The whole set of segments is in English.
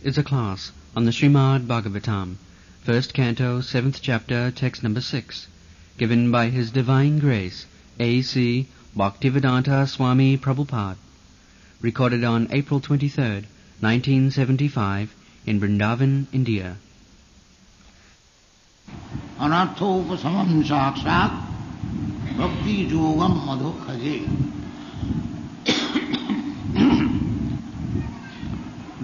is a class on the Srimad Bhagavatam, first canto, 7th chapter, text number 6, given by His Divine Grace, A.C. Bhaktivedanta Swami Prabhupada, recorded on April 23rd, 1975, in Vrindavan, India. Anarthopasamam sakshat bhakti yogam madhukhaje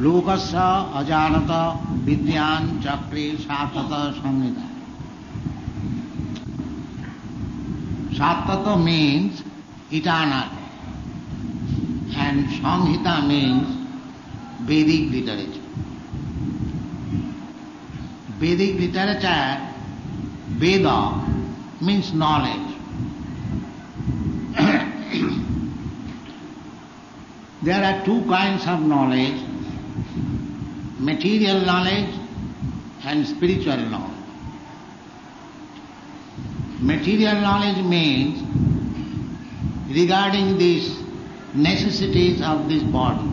lokasya ajanata vidyan chakre satata samhita. Satata means eternal and samhita means Vedic literature. Vedic literature, Veda means knowledge. There are two kinds of knowledge, material knowledge and spiritual knowledge. Material knowledge means regarding these necessities of this body.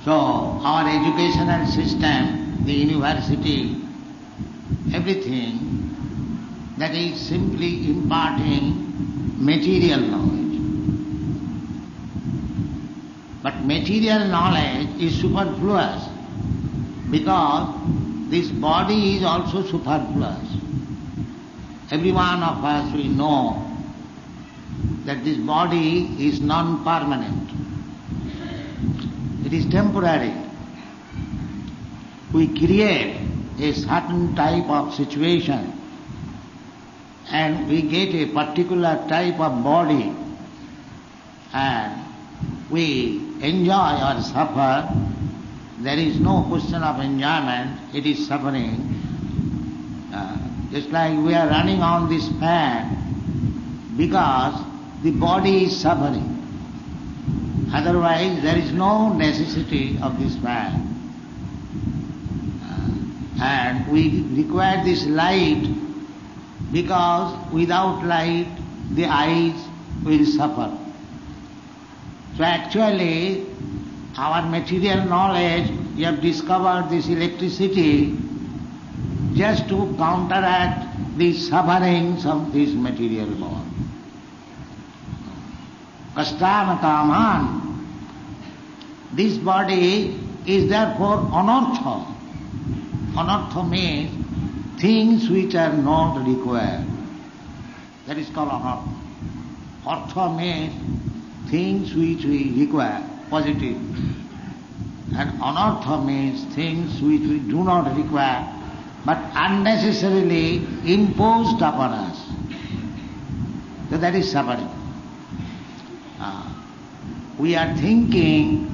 So our educational system, the university, everything that is simply imparting material knowledge. But material knowledge is superfluous because this body is also superfluous. Every one of us, we know that this body is non-permanent. It is temporary. We create a certain type of situation and we get a particular type of body and we enjoy or suffer. There is no question of enjoyment, it is suffering. Just like we are running on this fan because the body is suffering. Otherwise there is no necessity of this fan. And we require this light because without light the eyes will suffer. So actually our material knowledge, we have discovered this electricity just to counteract the sufferings of this material body. Kashtana kaman. This body is therefore anartha. Anartha means things which are not required. That is called anartha. Artha means things which we require, positive. And anartha means things which we do not require but unnecessarily imposed upon us. So that is suffering. We are thinking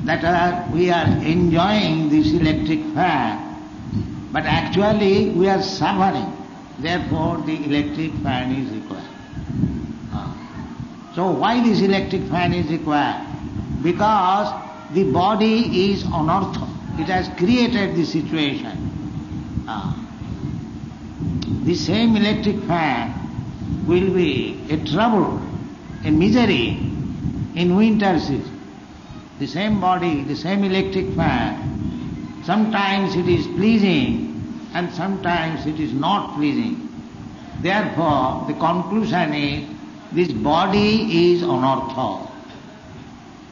that we are enjoying this electric fan, but actually we are suffering. Therefore the electric fan is required. So why this electric fan is required? Because the body is anartha. It has created the situation. The same electric fan will be a trouble, a misery in winter season. The same body, the same electric fan, sometimes it is pleasing and sometimes it is not pleasing. Therefore, the conclusion is this body is anartha,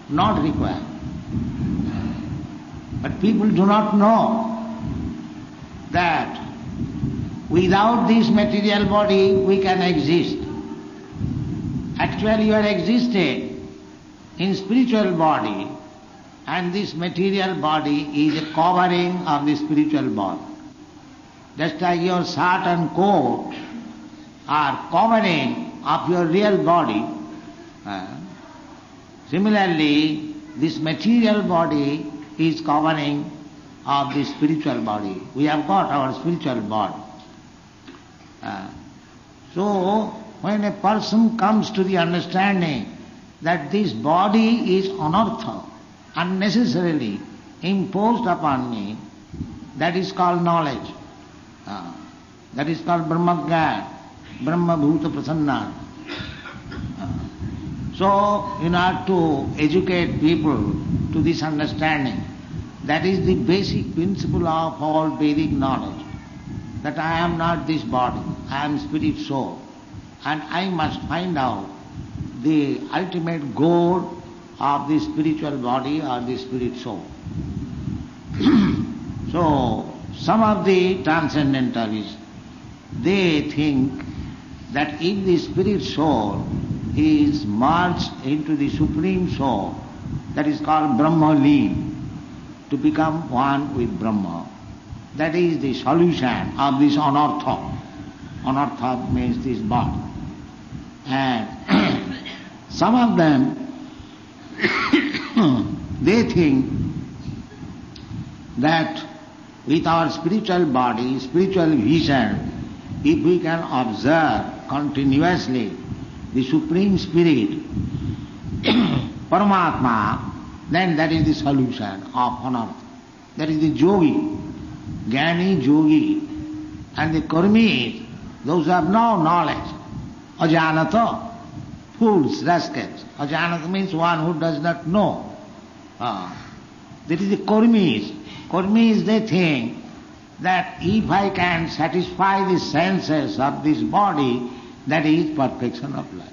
not required. But people do not know that without this material body we can exist. Actually you are existing in spiritual body and this material body is a covering of the spiritual body. Just like your shirt and coat are covering of your real body, similarly this material body is covering of the spiritual body. We have got our spiritual body. So when a person comes to the understanding that this body is anartha, unnecessarily imposed upon me, that is called knowledge. That is called Brahmagyan, Brahma Bhuta Prasanna. So, in order to educate people to this understanding, that is the basic principle of all Vedic knowledge, that I am not this body, I am spirit soul, and I must find out the ultimate goal of the spiritual body or the spirit soul. So, some of the transcendentalists, they think that if the spirit soul is merged into the supreme soul, that is called Brahma-Leen, to become one with Brahma, that is the solution of this anartha. Anartha means this body. And some of them, they think that with our spiritual body, spiritual vision, if we can observe continuously the Supreme Spirit, Paramatma, then that is the solution of anartha. That is the yogi, jnani yogi, and the karmis, those who have no knowledge, ajanata, fools, rascals. Ajanata means one who does not know. That is the karmis. Karmis, they think that if I can satisfy the senses of this body, that is perfection of life.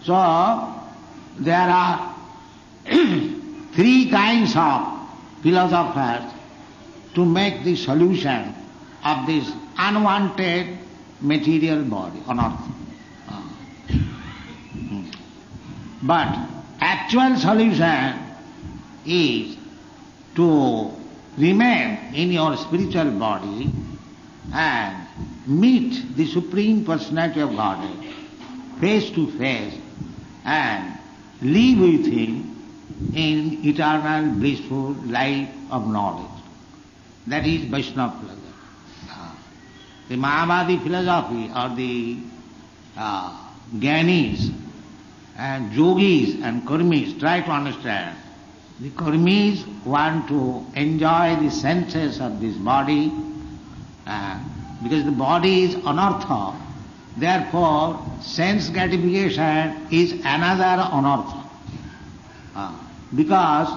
So, there are three kinds of philosophers to make the solution of this unwanted material body, anartha. But actual solution is to remain in your spiritual body and meet the Supreme Personality of Godhead face to face and live with Him in eternal blissful life of knowledge. That is Vaishnava philosophy. The Mayavadi philosophy or the Jnanis and Yogis and Karmis try to understand. The Karmis want to enjoy the senses of this body because the body is anartha. Therefore, sense gratification is another anartha. Because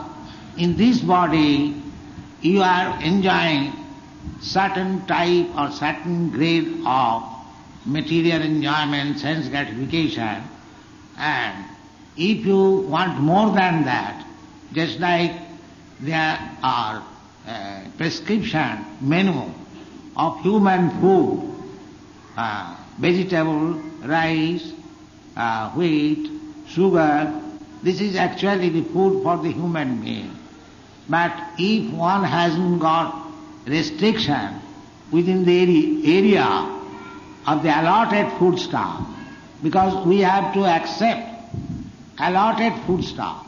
in this body you are enjoying certain type or certain grade of material enjoyment, sense gratification, and if you want more than that, just like there are prescription menu of human food, vegetable, rice, wheat, sugar, this is actually the food for the human being. But if one hasn't got restriction within the area of the allotted food stuff, because we have to accept allotted food stuff.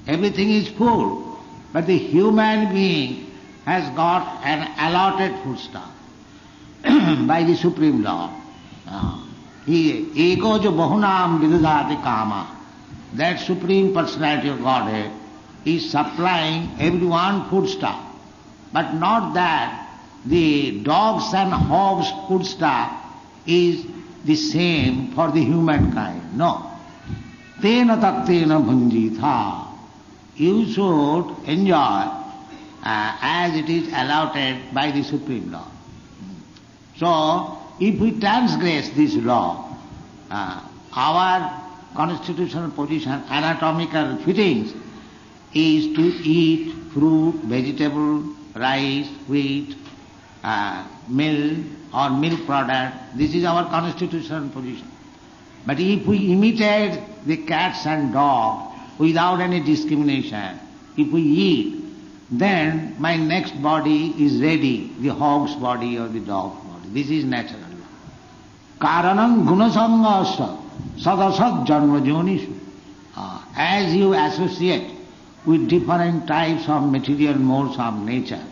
Everything is full, but the human being has got an allotted food stuff by the Supreme Lord. Eko jo bahunam vidadati kama. That Supreme Personality of Godhead is supplying everyone food stuff. But not that the dogs and hogs food stuff is the same for the humankind. No. Tena taktena bhunjitha. You should enjoy as it is allotted by the Supreme Lord. So, if we transgress this law, our constitutional position, anatomical fittings, is to eat fruit, vegetable, rice, wheat, milk or milk product. This is our constitutional position. But if we imitate the cats and dogs without any discrimination, if we eat, then my next body is ready, the hog's body or the dog's body. This is natural. Karanam gunasamgasya sadasat janma jonishu. As you associate with different types of material modes of nature,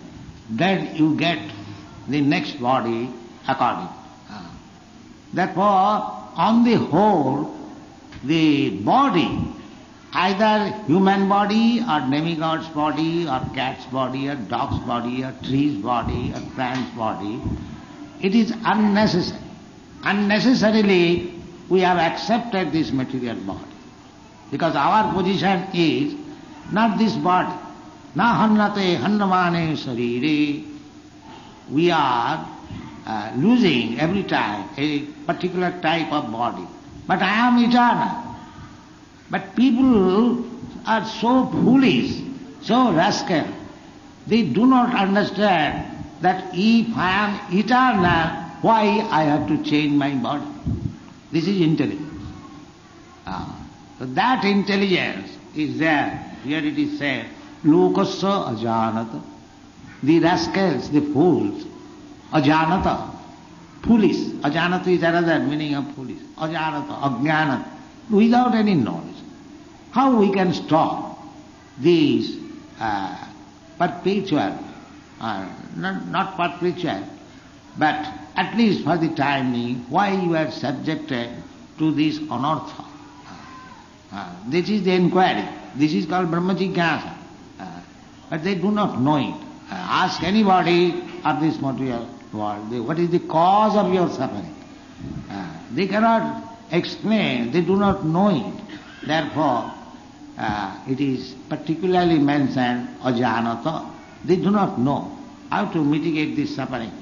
then you get the next body according. Therefore, on the whole, the body, either human body or demigod's body or cat's body or dog's body or tree's body or plant's body, it is unnecessary. Unnecessarily we have accepted this material body. Because our position is not this body. Na hannate hannamane sarire. We are losing every time a particular type of body. But I am eternal. But people are so foolish, so rascal. They do not understand that if I am eternal, why I have to change my body? This is intelligence. So that intelligence is there. Here it is said, lokasya ajanata. The rascals, the fools, ajanata, foolish. Ajanata is another meaning of foolish. Ajanata, ajnanata, without any knowledge. How we can stop these perpetual, not perpetual, but at least for the time being, why you are subjected to this anartha? This is the inquiry. This is called Brahma Jigyasa. But they do not know it. Ask anybody of this material world, what is the cause of your suffering? They cannot explain, they do not know it. Therefore, it is particularly mentioned ajanata. They do not know how to mitigate this suffering.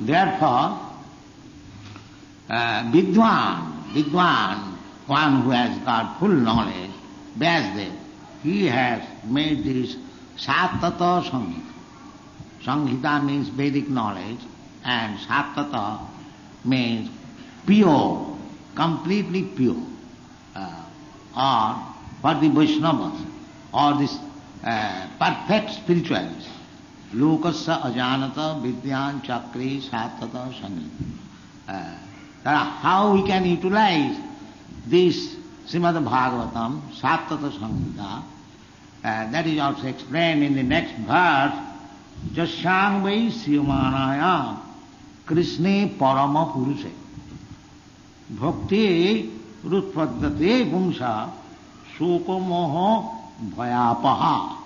Therefore, Vidwan, one who has got full knowledge, Beste, he has made this Satata Samhita. Samhita means Vedic knowledge, and Satata means pure, completely pure. Or for the Vaishnavas, or this perfect spiritualists. Lokasya ajanata vidyan chakri satata samhita. How we can utilize this Srimad Bhagavatam, Satata Samhita, that is also explained in the next verse, Jasyang vai sriyamanaya Krishne parama purushe bhakti rutpadate pumsa shoko moho bhayapaha.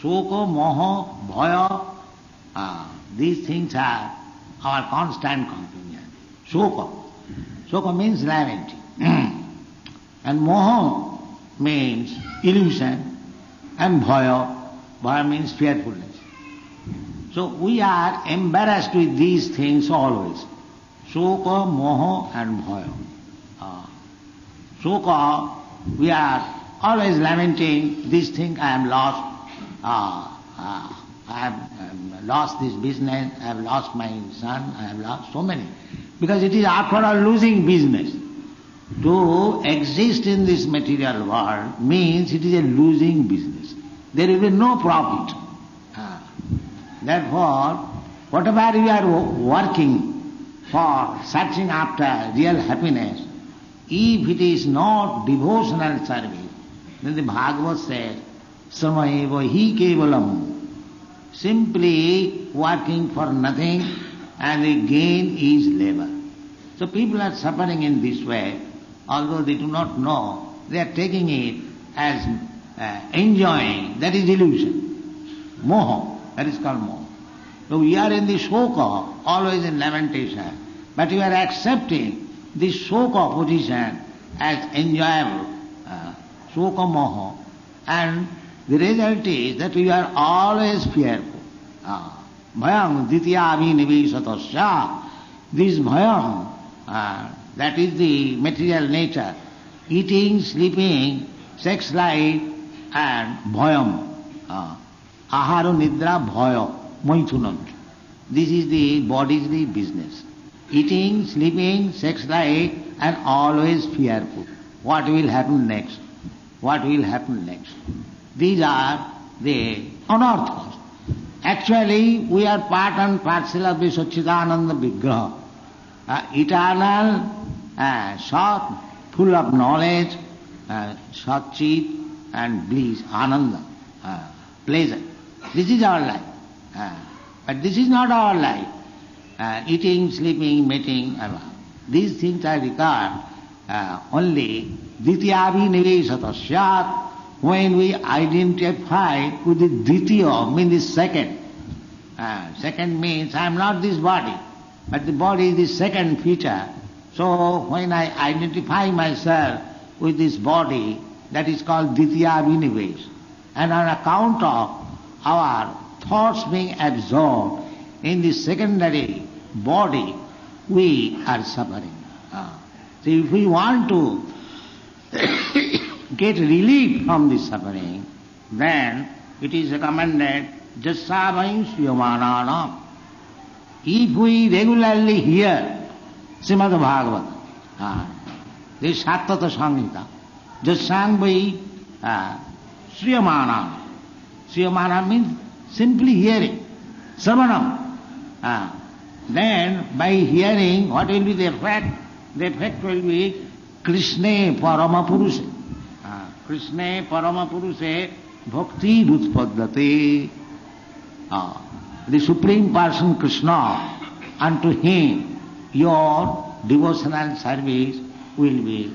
Shoko moho bhaya, these things are our constant companion. Shoko means lamenting. And moho means illusion, and bhaya means fearfulness. So we are embarrassed with these things always. Shoka, moho and bhaya. Shoka, we are always lamenting, this thing I am lost, I have lost this business, I have lost my son, I have lost so many. Because it is after all losing business. To exist in this material world means it is a losing business. There will be no profit. Therefore, whatever we are working for, searching after real happiness, if it is not devotional service, then the Bhagavad says, Samaeva hi kevalam, simply working for nothing, and the gain is labor. So people are suffering in this way, although they do not know, they are taking it as enjoying. That is illusion. Moha, that is called moha. So we are in the shoka, always in lamentation, but we are accepting this shoka position as enjoyable, shoka moha, and the result is that we are always fearful. Bhayam ditya abhinivesatasya, this bhayam, that is the material nature, eating, sleeping, sex life, and bhayam, ahara nidra bhaya, maithunant. This is the bodily business. Eating, sleeping, sex life, and always fearful. What will happen next? What will happen next? These are the anarthas. Actually, we are part and parcel of the Satchidananda Vigraha. Eternal, Sat, full of knowledge, Satchit and bliss, Ananda, pleasure. This is our life. But this is not our life. Eating, sleeping, mating, these things I regard only Dityavi Nivesatasya, when we identify with the Ditya, means the second. Second means I am not this body, but the body is the second feature. So when I identify myself with this body, that is called Ditya Vinivesh. And on account of our thoughts being absorbed in the secondary body, we are suffering. So if we want to get relief from this suffering, then it is recommended jasavayim sriyamananam. If we regularly hear Srimad Bhagavatam, this Sattata Samhita, jasavayim sriyamanam. Sriyamanam means simply hearing, savanam. Then by hearing, what will be the effect? The effect will be Krishna Parama Purushe. Krishna Parama Purushe Bhakti Utpaddate. The Supreme Person Krishna, unto him your devotional service will be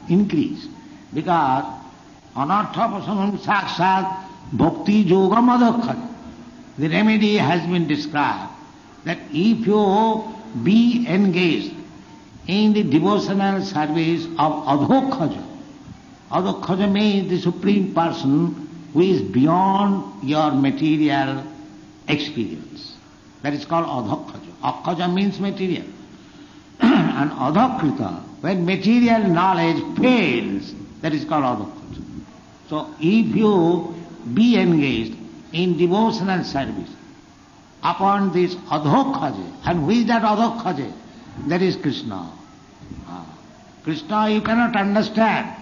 increased. Because anartha sakshat bhakti yoga madakhat. The remedy has been described that if you be engaged in the devotional service of adhokhaja, adhokhaja means the Supreme Person who is beyond your material experience. That is called adhokhaja. Akhaja means material. And adhokrita, when material knowledge fails, that is called adhokhaja. So if you be engaged in devotional service upon this adhokhaja, and who is that adhokhaja? That is Krishna. Krishna you cannot understand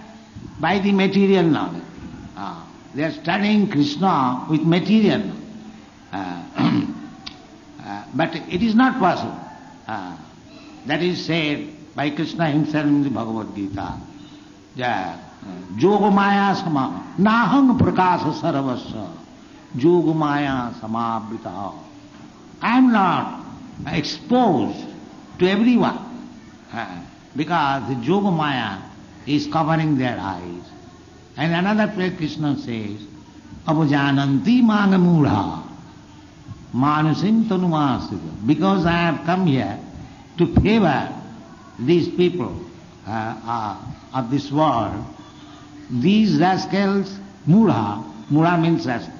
by the material knowledge. They are studying Krishna with material knowledge. But it is not possible. That is said by Krishna himself in the Bhagavad Gita. Yoga maya sama nahang prakasa sarvasya yoga maya samavrita. I am not exposed to everyone because the yoga maya is covering their eyes. And another place Krishna says, Abujananti mangamudha manusim tanumasita. Because I have come here to favor these people of this world, these rascals, mudha means rascal,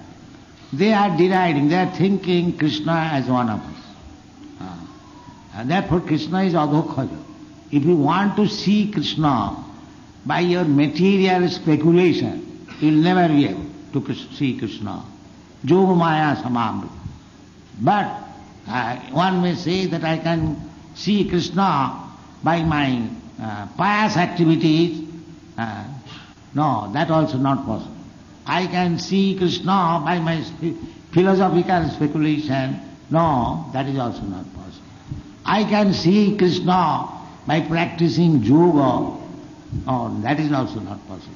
they are deriding, they are thinking Krishna as one of us. And therefore Krishna is adhokhaja. If you want to see Krishna by your material speculation, you will never be able to see Krishna. Yoga maya samamrita. But one may say that I can see Krishna by my pious activities. No, that also not possible. I can see Krishna by my philosophical speculation. No, that is also not possible. I can see Krishna by practicing yoga. No, that is also not possible.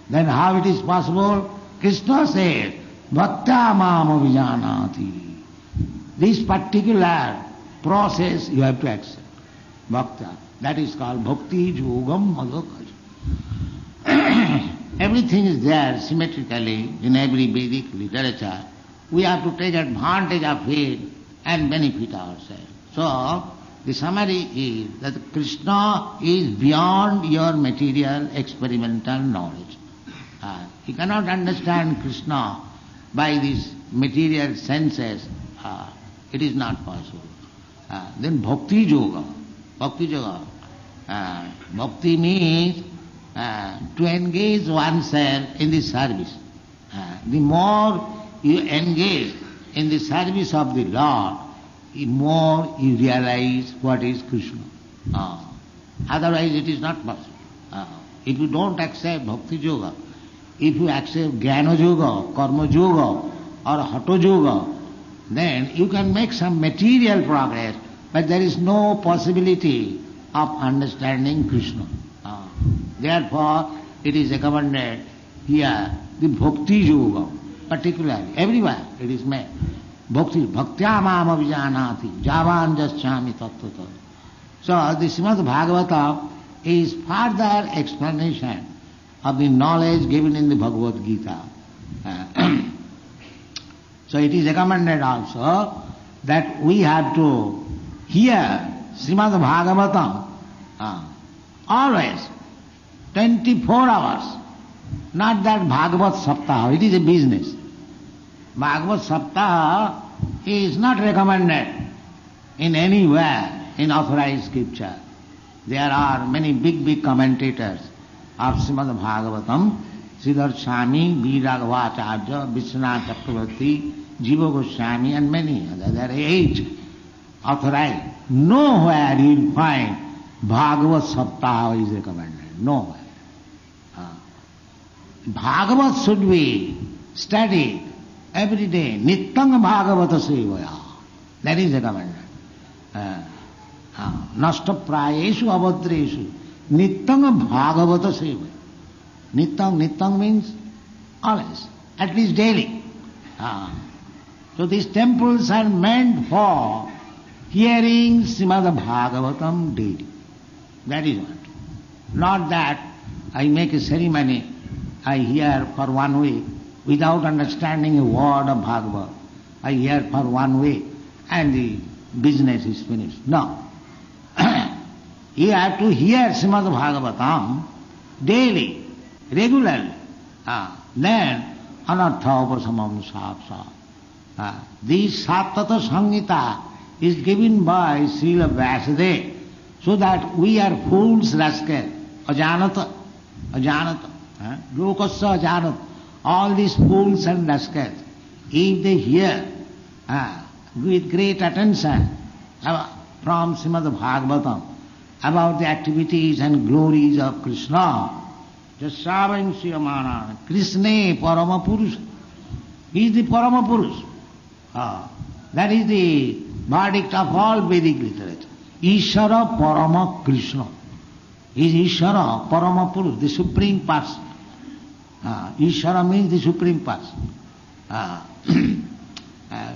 Then how it is possible? Krishna says, Bhakta mama vijanati. This particular process you have to accept. Bhakta. That is called bhakti yogam madhokaj. Everything is there symmetrically in every Vedic literature. We have to take advantage of it and benefit ourselves. So, the summary is that Krishna is beyond your material experimental knowledge. You cannot understand Krishna by these material senses. It is not possible. Then bhakti yoga. Bhakti yoga. Bhakti means to engage oneself in the service. The more you engage in the service of the Lord, the more you realize what is Krishna. Otherwise it is not possible. If you don't accept bhakti yoga, if you accept jnana yoga, karma yoga or hatha yoga, then you can make some material progress, but there is no possibility of understanding Krishna. Therefore, it is recommended here the bhakti yoga, particularly, everywhere it is made. Bhakti, bhaktya mama vijanati, javan jaschami tattvata. So, the Srimad Bhagavatam is further explanation of the knowledge given in the Bhagavad Gita. So, it is recommended also that we have to hear Srimad Bhagavatam, always, 24 hours. Not that Bhagavat Saptaha, it is a business. Bhagavat Saptaha is not recommended in anywhere in authorized scripture. There are many big commentators of Srimad Bhagavatam, Sridhar Swami, B. Raghavacharya, Vishwanath Chakravarti, Jiva Goswami and many others. There are 8 authorized. Nowhere you will find Bhagavat Saptaha is recommended. Nowhere. Bhagavat should be studied every day. Nityam Bhagavata Sevaya. That is recommended. Nasta prayeshu avadreshu. Nityam Bhagavata Sevaya. Nityam means always, at least daily. So these temples are meant for hearing Srimad Bhagavatam daily. That is what. Not that I make a ceremony, I hear for 1 week without understanding a word of Bhagavad. I hear for 1 week and the business is finished. No. You have to hear Srimad Bhagavatam daily, regularly. Then anartha upasamam sapsa. This Sattata Samhita is given by Srila Beste so that we are fools rascal. Ajanata. Lokasya ajanata. All these fools and rascals, if they hear with great attention from Srimad Bhagavatam about the activities and glories of Krishna, Jasavang Siyamana, Krishna Parama Purusha. He is the Parama Purusha. That is the verdict of all Vedic literature. Ishara Parama Krishna. He is Ishara Parama Purusha, the Supreme Person. Ishara means the Supreme Person.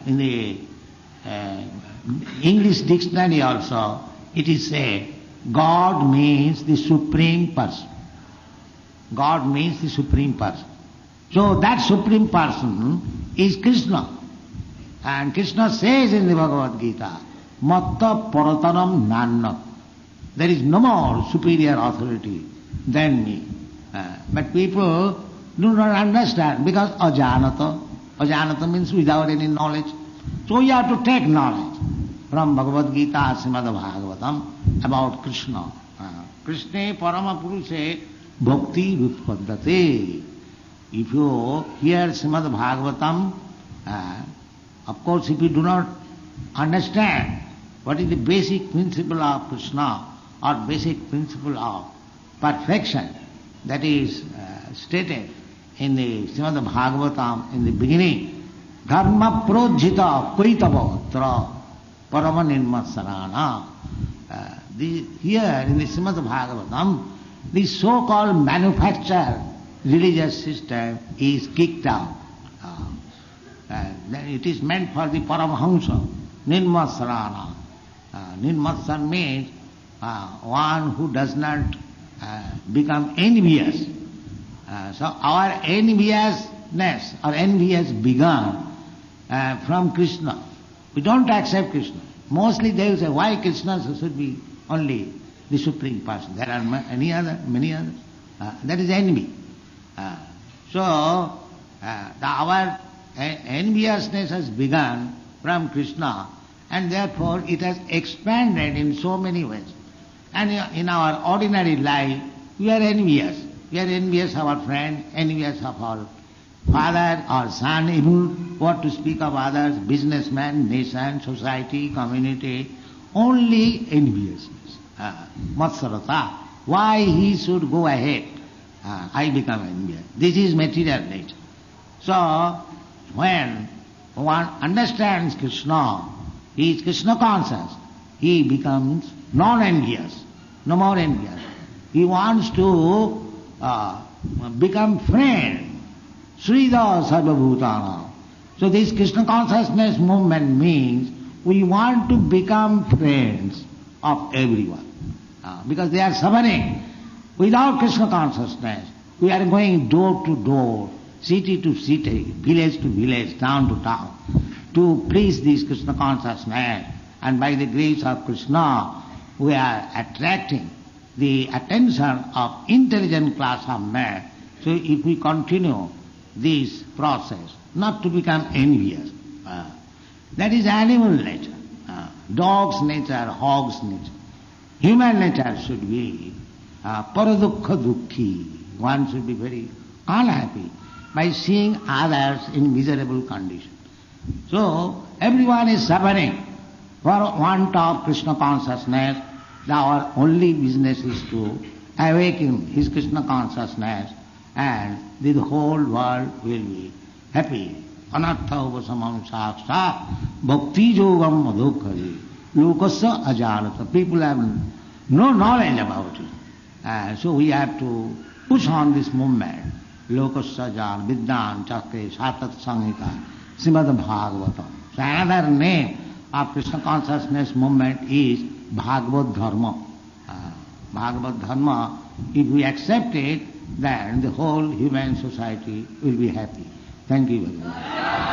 In the English dictionary also, it is said, God means the Supreme Person. God means the Supreme Person. So that Supreme Person is Krishna. And Krishna says in the Bhagavad Gita, Matta Paratanam Nanna. There is no more superior authority than me. But people do not understand because ajanata. Ajanata means without any knowledge. So you have to take knowledge from Bhagavad Gita, Srimad Bhagavatam about Krishna. Krishna Parama Purushe Bhakti Utpaddate. If you hear Srimad Bhagavatam, of course if you do not understand what is the basic principle of Krishna or basic principle of perfection that is stated in the Srimad Bhagavatam in the beginning, Dharma Projita Kaitavatra Parama Nirmasarana. Here in the Srimad Bhagavatam, the so-called manufactured religious system is kicked out. It is meant for the Paramahamsa, Nirmasarana. Nirmasar means one who does not become envious. So our enviousness or envious began from Krishna. We don't accept Krishna. Mostly they will say, why Krishna should be only the Supreme Person? There are many others. That is envy. So our enviousness has begun from Krishna and therefore it has expanded in so many ways. And in our ordinary life, we are envious. We are envious of our friend, envious of our father or son, even what to speak of others, businessmen, nation, society, community, only enviousness. Matsarata. Why he should go ahead? I become envious. This is material nature. So, when one understands Krishna, he is Krishna conscious, he becomes non-envious, no more envious. He wants to become friend. Srila Sarvabhutana. So this Krishna consciousness movement means we want to become friends of everyone. Because they are suffering. Without Krishna consciousness, we are going door to door, city to city, village to village, town to town, to please this Krishna consciousness. And by the grace of Krishna, we are attracting the attention of intelligent class of man. So if we continue this process, not to become envious, that is animal nature, dog's nature, hog's nature. Human nature should be paradukha dukhi. One should be very unhappy by seeing others in miserable condition. So everyone is suffering for want of Krishna consciousness. Our only business is to awaken his Krishna consciousness, and the whole world will be happy. Anartha upasamam saksha bhakti yogam madhukkari lokasya ajanata. People have no knowledge about it. So we have to push on this movement. Lokasya ajan vidyan chakre satat sanghita Srimad Bhagavatam. So another name of Krishna consciousness movement is Bhagavad Dharma. Bhagavad Dharma, if we accept it, then the whole human society will be happy. Thank you very much.